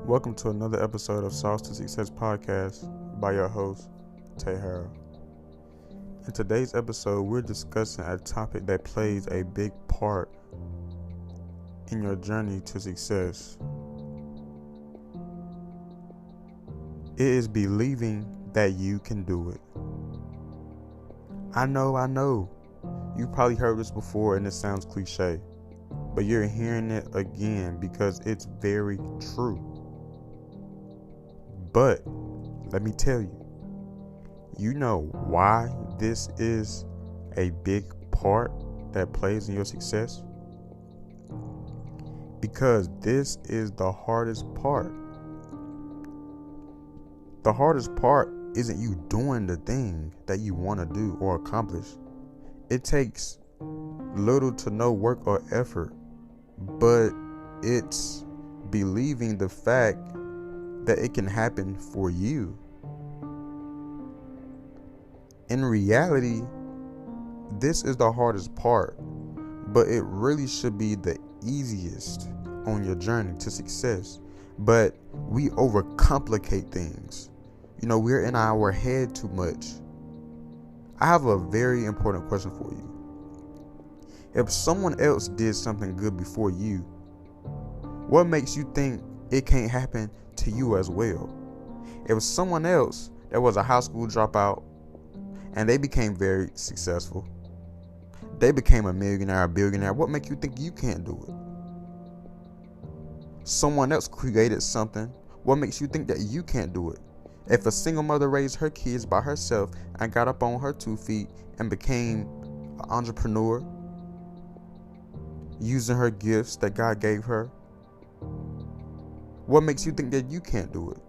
Welcome to another episode of Sauce to Success podcast by your host, Tay Harrell. In today's episode, we're discussing a topic that plays a big part in your journey to success. It is believing that you can do it. I know. You probably heard this before and it sounds cliche, but you're hearing it again because it's very true. But let me tell you, you know why this is a big part that plays in your success? Because this is the hardest part. The hardest part isn't you doing the thing that you want to do or accomplish. It takes little to no work or effort, but it's believing the fact that it can happen for you. In reality, this is the hardest part, but it really should be the easiest on your journey to success. But we overcomplicate things. We're in our head too much. I have a very important question for you. If someone else did something good before you, what makes you think it can't happen to you as well? If someone else that was a high school dropout and they became very successful, they became a millionaire, a billionaire, what makes you think you can't do it? Someone else created something, what makes you think that you can't do it? If a single mother raised her kids by herself and got up on her 2 feet and became an entrepreneur using her gifts that God gave her, what makes you think that you can't do it?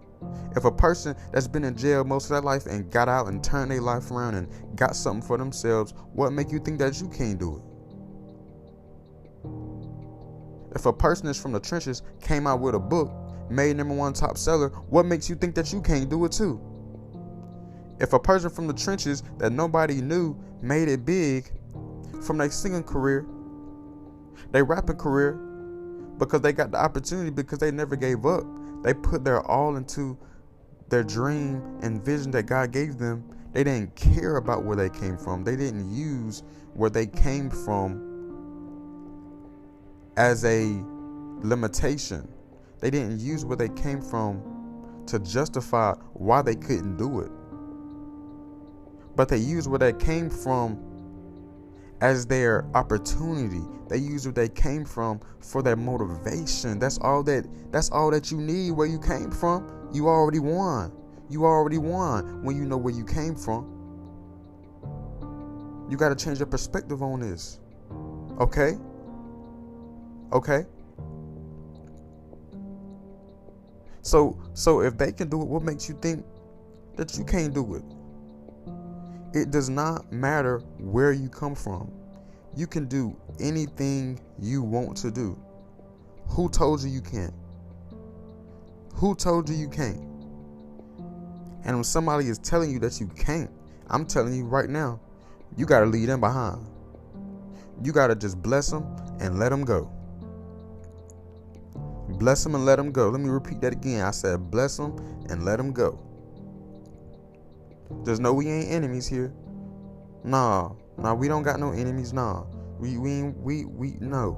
If a person that's been in jail most of their life and got out and turned their life around and got something for themselves, what makes you think that you can't do it? If a person that's from the trenches came out with a book, made #1 top seller, what makes you think that you can't do it too? If a person from the trenches that nobody knew made it big from their singing career, their rapping career, because they got the opportunity, because they never gave up, they put their all into their dream and vision that God gave them. They didn't care about where they came from. They didn't use where they came from as a limitation. They didn't use where they came from to justify why they couldn't do it. But they used where they came from as their opportunity. They used where they came from for their motivation. That's all that you need. Where you came from, you already won. You already won when you know where you came from. You got to change your perspective on this. Okay? So if they can do it, what makes you think that you can't do it? It does not matter where you come from. You can do anything you want to do. Who told you you can't? Who told you you can't? And when somebody is telling you that you can't, I'm telling you right now, you got to leave them behind. You got to just bless them and let them go. Bless them and let them go. Let me repeat that again. I said bless them and let them go. Just know we ain't enemies here. Nah, we don't got no enemies. Nah, we no.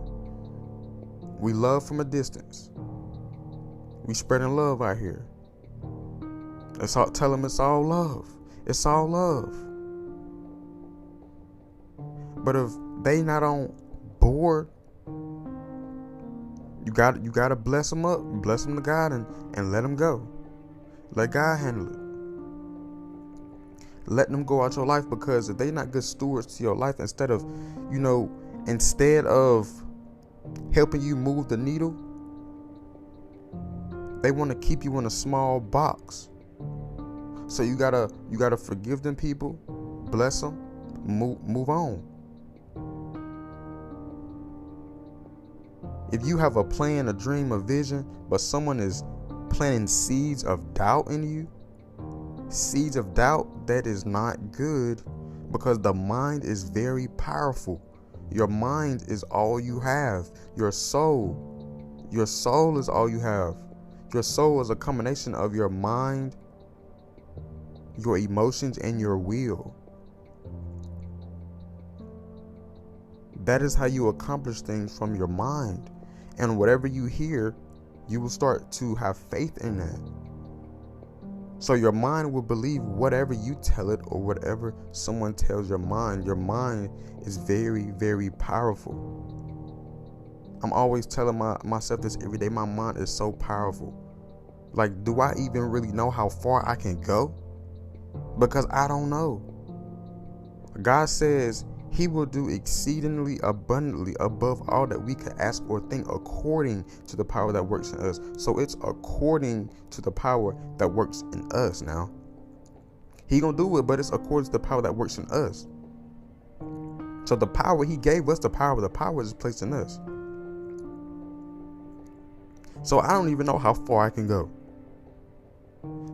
We love from a distance. We spreading love out here. Tell them it's all love. It's all love. But if they not on board, you gotta bless them up, bless them to God, and let them go. Let God handle it. Let them go out your life, because if they not good stewards to your life, instead of helping you move the needle, they want to keep you in a small box. So you gotta forgive them people, bless them, move on. If you have a plan, a dream, a vision, but someone is planting seeds of doubt in you, that is not good, because the mind is very powerful. Your mind is all you have. Your soul is all you have. Your soul is a combination of your mind, your emotions, and your will. That is how you accomplish things from your mind. And whatever you hear, you will start to have faith in that. So your mind will believe whatever you tell it or whatever someone tells your mind. Your mind is very, very powerful. I'm always telling myself this every day. My mind is so powerful. Like, do I even really know how far I can go? Because I don't know. God says He will do exceedingly abundantly above all that we could ask or think, according to the power that works in us. So it's according to the power that works in us now. He gonna do it, but it's according to the power that works in us. So the power He gave us, the power is placed in us. So I don't even know how far I can go.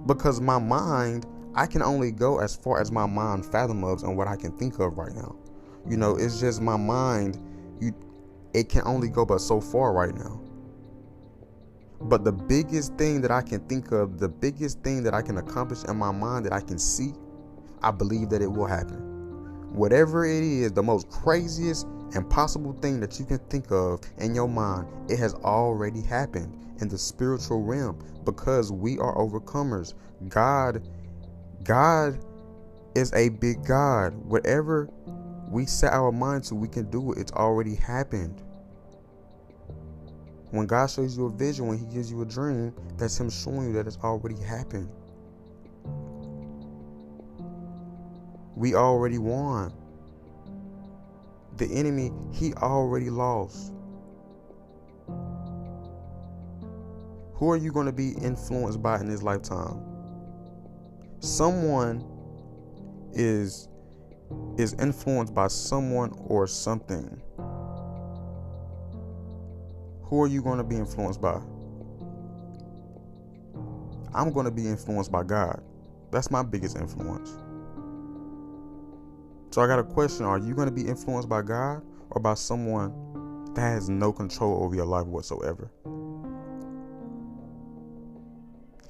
Because my mind, I can only go as far as my mind fathoms and what I can think of right now. You know, it's just my mind. It can only go but so far right now. But the biggest thing that I can think of, the biggest thing that I can accomplish in my mind that I can see, I believe that it will happen. Whatever it is, the most craziest impossible thing that you can think of in your mind, it has already happened in the spiritual realm, because we are overcomers. God is a big God. Whatever we set our mind to, we can do it. It's already happened. When God shows you a vision, when He gives you a dream, that's Him showing you that it's already happened. We already won. The enemy, he already lost. Who are you going to be influenced by in this lifetime? Someone is influenced by someone or something. Who are you going to be influenced by? I'm going to be influenced by God. That's my biggest influence. So I got a question. Are you going to be influenced by God or by someone that has no control over your life whatsoever?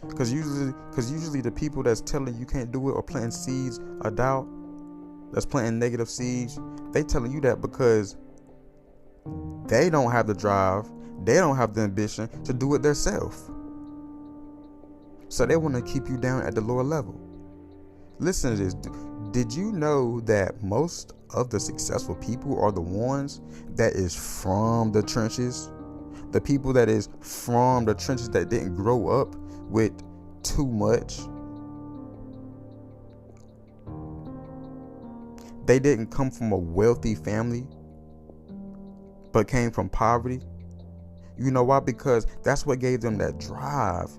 Because usually the people that's telling you can't do it or planting seeds of doubt, that's planting negative seeds, they telling you that because they don't have the drive, they don't have the ambition to do it themselves. So they want to keep you down at the lower level. Listen to this. Did you know that most of the successful people are the ones that is from the trenches? The people that is from the trenches, that didn't grow up with too much. They didn't come from a wealthy family, but came from poverty. You know why? Because that's what gave them that drive.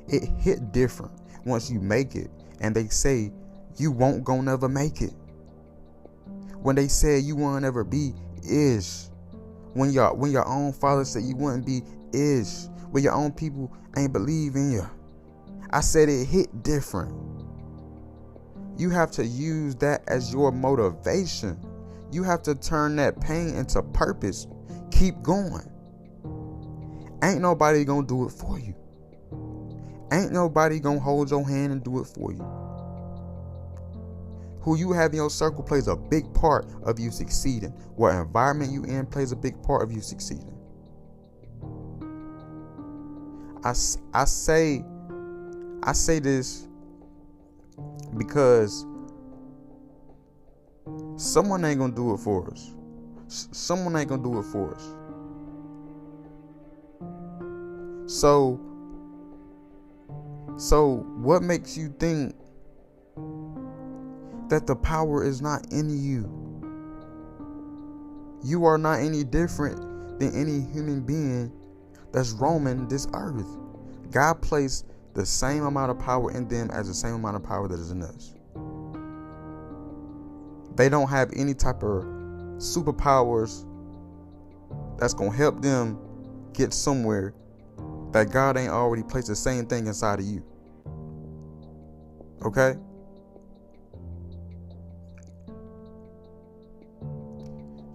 It hit different once you make it. And they say you won't go never make it. When they say you won't ever be ish. When your own father said you wouldn't be ish. When your own people ain't believe in you. I said it hit different. You have to use that as your motivation. You have to turn that pain into purpose. Keep going. Ain't nobody gonna do it for you. Ain't nobody gonna hold your hand and do it for you. Who you have in your circle plays a big part of you succeeding. What environment you in plays a big part of you succeeding. I say this because someone ain't gonna do it for us. Someone ain't gonna do it for us. So what makes you think that the power is not in you? You are not any different than any human being that's roaming this earth. God placed the same amount of power in them as the same amount of power that is in us. They don't have any type of superpowers that's going to help them get somewhere that God ain't already placed the same thing inside of you. Okay?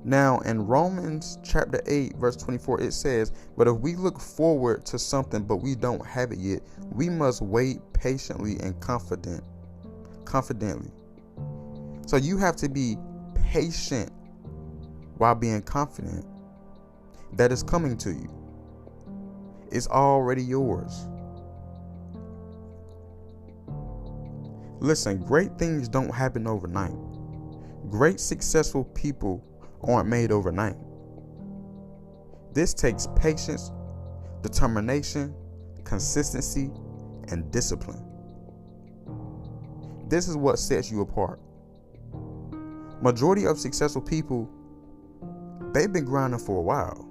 Now, in Romans chapter 8, verse 24, it says, "But if we look forward to something but we don't have it yet, we must wait patiently and confidently." So you have to be patient while being confident that it's coming to you. It's already yours. Listen, great things don't happen overnight. Great successful people aren't made overnight. This takes patience, determination, consistency, and discipline. This is what sets you apart. Majority of successful people, they've been grinding for a while.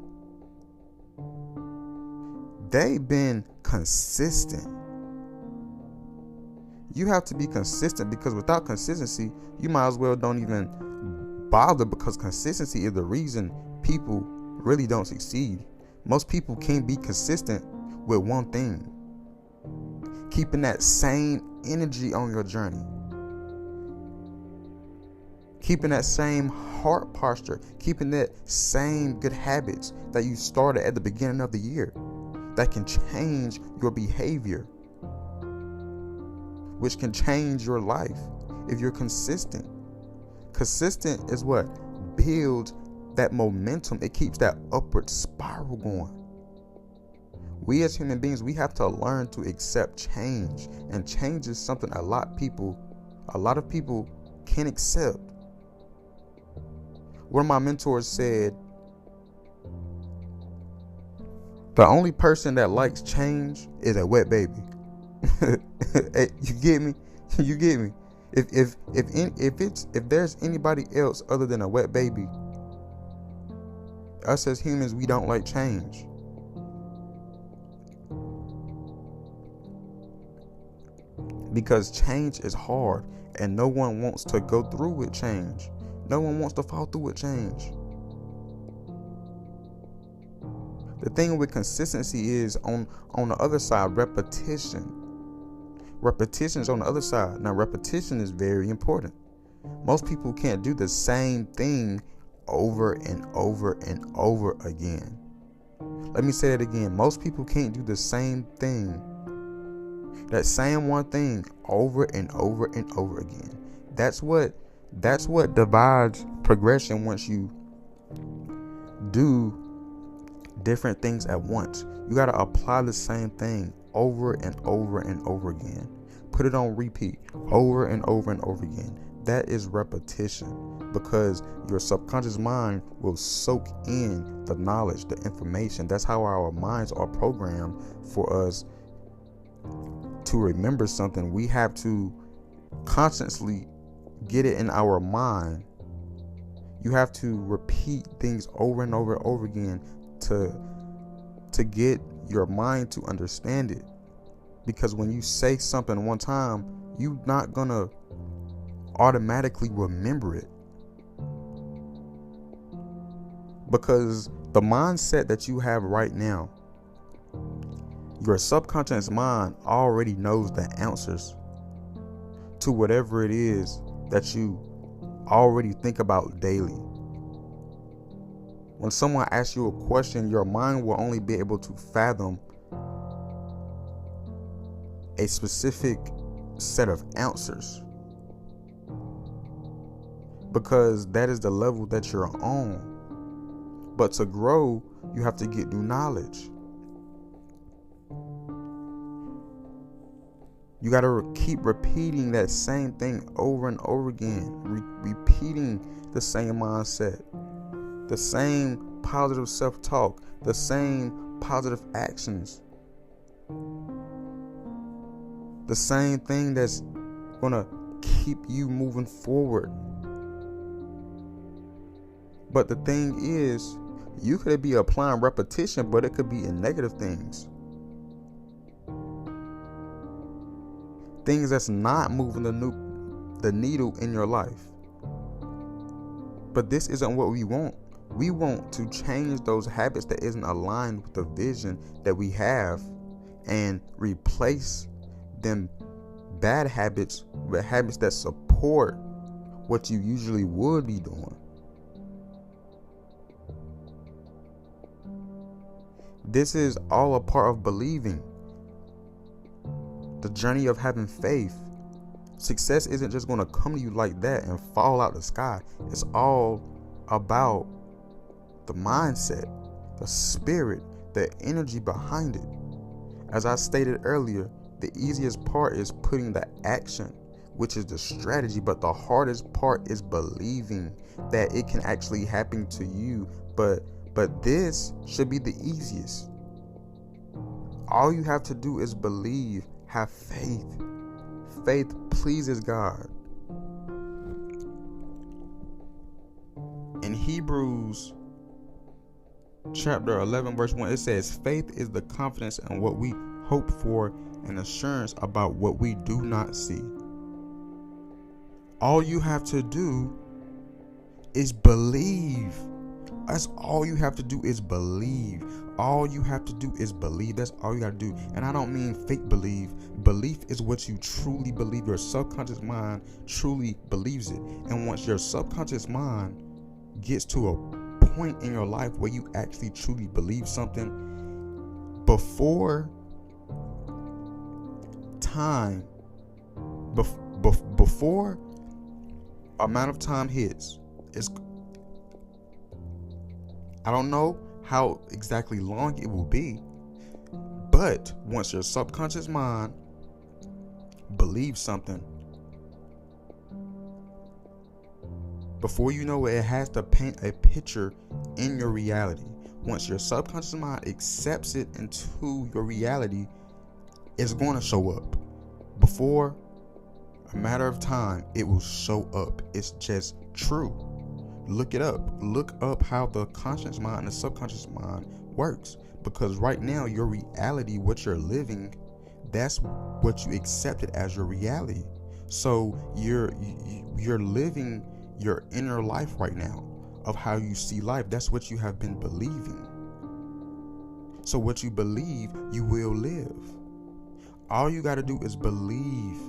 They've been consistent. You have to be consistent, because without consistency, you might as well don't even bother, because consistency is the reason people really don't succeed. Most people can't be consistent with one thing. Keeping that same energy on your journey. Keeping that same heart posture. Keeping that same good habits that you started at the beginning of the year. That can change your behavior, which can change your life if you're consistent. Consistent is what builds that momentum. It keeps that upward spiral going. We as human beings, we have to learn to accept change. And change is something a lot of people can't accept. One of my mentors said, "The only person that likes change is a wet baby." Hey, you get me? You get me? If there's anybody else other than a wet baby, us as humans, we don't like change. Because change is hard, and no one wants to go through with change. No one wants to fall through with change. The thing with consistency is on the other side, repetition. Repetition is on the other side. Now, repetition is very important. Most people can't do the same thing over and over and over again. Let me say that again. Most people can't do the same thing, that same one thing, over and over and over again. That's what divides progression. Once you do different things at once, you got to apply the same thing over and over and over again. Put it on repeat over and over and over again. That is repetition, because your subconscious mind will soak in the knowledge, the information. That's how our minds are programmed. For us to remember something, we have to constantly get it in our mind. You have to repeat things over and over and over again to get your mind to understand it. Because when you say something one time, you're not gonna automatically remember it, because the mindset that you have right now, your subconscious mind already knows the answers to whatever it is that you already think about daily. When someone asks you a question, your mind will only be able to fathom a specific set of answers, because that is the level that you're on. But to grow, you have to get new knowledge. You got to keep repeating that same thing over and over again, repeating the same mindset, the same positive self-talk, the same positive actions, the same thing that's going to keep you moving forward. But the thing is, you could be applying repetition, but it could be in negative things. Things that's not moving the needle in your life. But this isn't what we want. We want to change those habits that isn't aligned with the vision that we have, and replace them bad habits with habits that support what you usually would be doing. This is all a part of believing. The journey of having faith. Success isn't just going to come to you like that and fall out the sky. It's all about the mindset, the spirit, the energy behind it. As I stated earlier, the easiest part is putting the action, which is the strategy, but the hardest part is believing that it can actually happen to you. But this should be the easiest. All you have to do is believe, have faith. Faith pleases God. In Hebrews chapter 11 verse 1, it says, faith is the confidence in what we hope for and assurance about what we do not see. All you have to do is believe. That's all you have to do is believe. All you have to do is believe. That's all you got to do. And I don't mean fake believe. Belief is what you truly believe. Your subconscious mind truly believes it. And once your subconscious mind gets to a point in your life where you actually truly believe something, before time, before amount of time hits, I don't know how exactly long it will be, but once your subconscious mind believes something, before you know it has to paint a picture in your reality. Once your subconscious mind accepts it into your reality, it's going to show up. Before a matter of time, it will show up. It's just true. Look it up. Look up how the conscious mind and the subconscious mind works. Because right now, your reality, what you're living, that's what you accepted as your reality. So you're living your inner life right now of how you see life. That's what you have been believing. So what you believe, you will live. All you got to do is believe.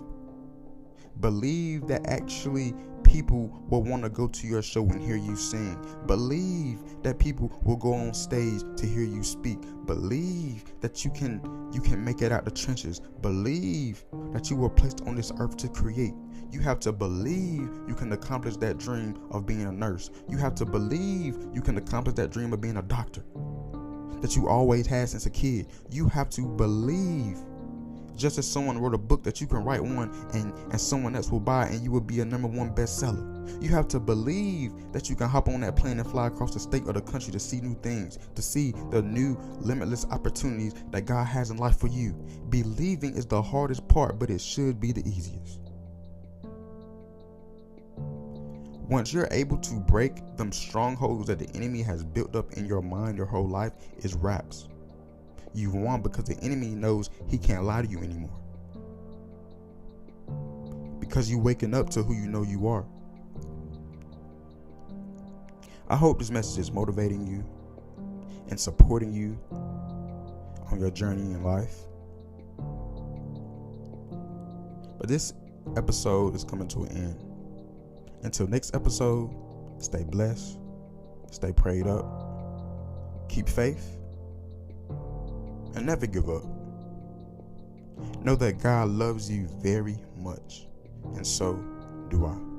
Believe that actually people will want to go to your show and hear you sing. Believe that people will go on stage to hear you speak. Believe that you can make it out the trenches. Believe that you were placed on this earth to create. You have to believe you can accomplish that dream of being a nurse. You have to believe you can accomplish that dream of being a doctor that you always had since a kid. You have to believe. Just as someone wrote a book that you can write one and someone else will buy and you will be a #1 bestseller. You have to believe that you can hop on that plane and fly across the state or the country to see new things, to see the new limitless opportunities that God has in life for you. Believing is the hardest part, but it should be the easiest. Once you're able to break them strongholds that the enemy has built up in your mind your whole life, is wraps. You've won, because the enemy knows he can't lie to you anymore. Because you're waking up to who you know you are. I hope this message is motivating you and supporting you on your journey in life. But this episode is coming to an end. Until next episode, stay blessed, stay prayed up, keep faith, and never give up. Know that God loves you very much, and so do I.